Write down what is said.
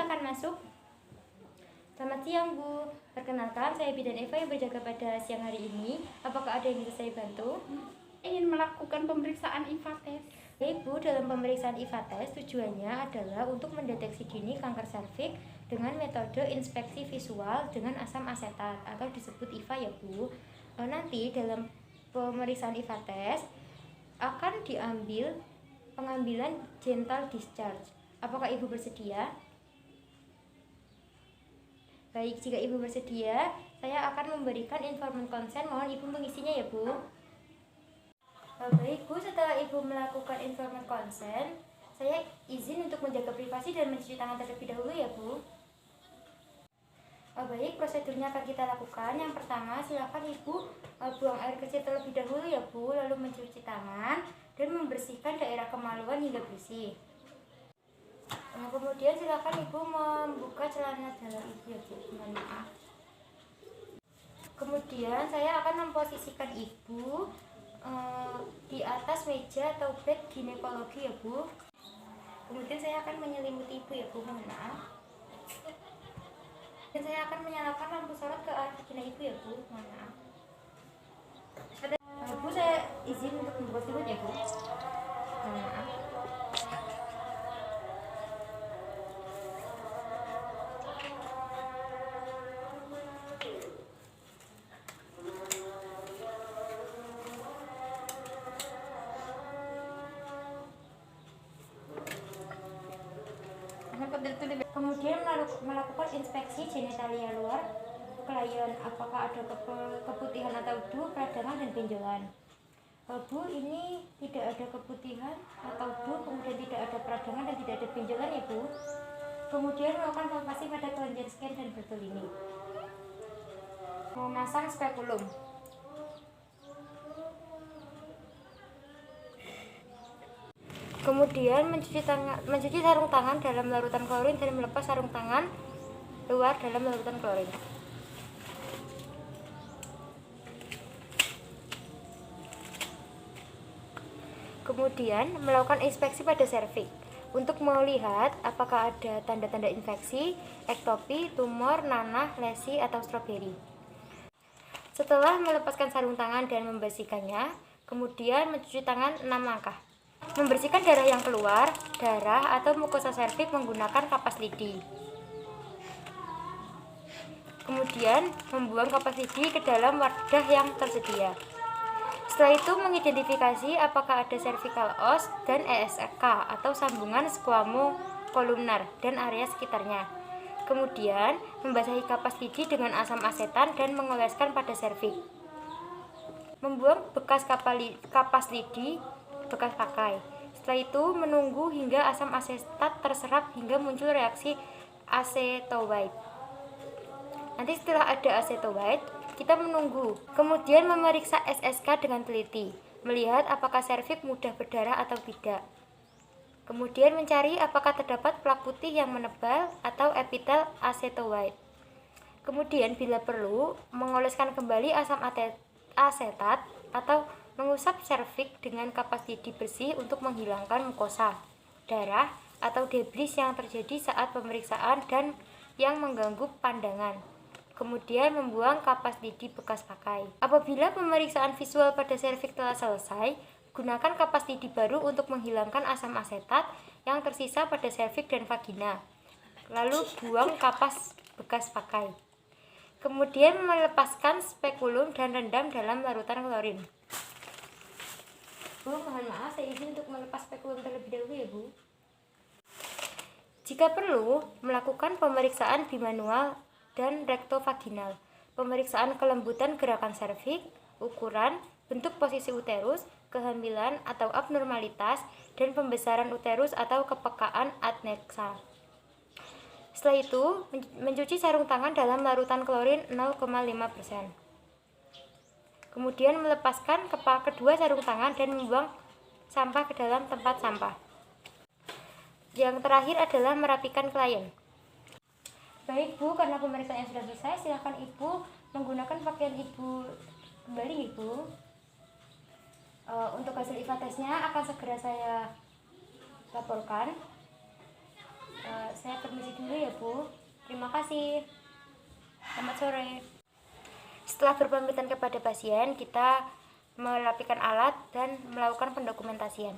silakan masuk. Selamat siang Bu, perkenalkan saya Bidan Eva yang berjaga pada siang hari ini. Apakah ada yang bisa saya bantu? Ingin melakukan pemeriksaan IVA tes. Baik Bu, dalam pemeriksaan IVA tes tujuannya adalah untuk mendeteksi dini kanker serviks dengan metode inspeksi visual dengan asam asetat atau disebut IVA ya Bu. Nanti dalam pemeriksaan IVA tes akan diambil pengambilan gentle discharge. Apakah Ibu bersedia? Baik, jika Ibu bersedia, saya akan memberikan informan konsen. Mohon Ibu mengisinya ya Bu. Baik Bu, setelah Ibu melakukan informan konsen, saya izin untuk menjaga privasi dan mencuci tangan terlebih dahulu ya Bu. Baik, prosedurnya akan kita lakukan. Yang pertama, silakan Ibu buang air kecil terlebih dahulu ya Bu, lalu mencuci tangan dan membersihkan daerah kemaluan hingga bersih. Kemudian silakan Ibu membuka celana dalam Ibu ya Bu. Kemudian saya akan memposisikan Ibu di atas meja atau bed ginekologi ya Bu. Kemudian saya akan menyelimuti Ibu ya Bu, mohon maaf. Dan saya akan menyalakan lampu sorot ke arah vagina Ibu ya Bu, mohon maaf. Bu, saya izin untuk membuka selimut ya Bu, mohon maaf. Kemudian melakukan inspeksi genitalia luar klien, apakah ada keputihan atau du, peradangan dan benjolan. Bu, ini tidak ada keputihan atau du, kemudian tidak ada peradangan dan tidak ada benjolan ya Bu. Kemudian melakukan palpasi pada kelenjar scan dan Bertolini. Memasang spekulum. Kemudian mencuci sarung tangan dalam larutan klorin dan melepas sarung tangan luar dalam larutan klorin. Kemudian melakukan inspeksi pada serviks untuk melihat apakah ada tanda-tanda infeksi, ektopi, tumor, nanah, lesi, atau stroberi. Setelah melepaskan sarung tangan dan membersihkannya, kemudian mencuci tangan 6 langkah. Membersihkan darah yang keluar, darah atau mukosa serviks menggunakan kapas lidi. Kemudian membuang kapas lidi ke dalam wadah yang tersedia. Setelah itu mengidentifikasi apakah ada cervical os dan ESK atau sambungan squamo-kolumnar dan area sekitarnya. Kemudian membasahi kapas lidi dengan asam asetan dan mengoleskan pada serviks. Membuang bekas kapas lidi bekas pakai. Setelah itu menunggu hingga asam asetat terserap hingga muncul reaksi acetowhite. Nanti setelah ada acetowhite, kita menunggu. Kemudian memeriksa SSK dengan teliti, melihat apakah serviks mudah berdarah atau tidak. Kemudian mencari apakah terdapat plak putih yang menebal atau epitel acetowhite. Kemudian bila perlu, mengoleskan kembali asam asetat atau mengusap serviks dengan kapas lidi bersih untuk menghilangkan mukosa, darah, atau debris yang terjadi saat pemeriksaan dan yang mengganggu pandangan. Kemudian membuang kapas lidi bekas pakai. Apabila pemeriksaan visual pada serviks telah selesai, gunakan kapas lidi baru untuk menghilangkan asam asetat yang tersisa pada serviks dan vagina. Lalu buang kapas bekas pakai. Kemudian melepaskan spekulum dan rendam dalam larutan klorin. Bu, mohon maaf, saya izin untuk melepas spekulum terlebih dahulu ya Bu. Jika perlu, melakukan pemeriksaan bimanual dan rektovaginal, pemeriksaan kelembutan gerakan serviks, ukuran, bentuk posisi uterus, kehamilan atau abnormalitas, dan pembesaran uterus atau kepekaan adnexa. Setelah itu, mencuci sarung tangan dalam larutan klorin 0,5%. Kemudian melepaskan kedua sarung tangan dan membuang sampah ke dalam tempat sampah. Yang terakhir adalah merapikan klien. Baik Bu, karena pemeriksaan yang sudah selesai, silakan Ibu menggunakan pakaian Ibu kembali Ibu. Untuk hasil IVA tesnya akan segera saya laporkan. Saya permisi dulu ya Bu. Terima kasih. Selamat sore. Setelah berpamitan kepada pasien, kita merapikan alat dan melakukan pendokumentasian.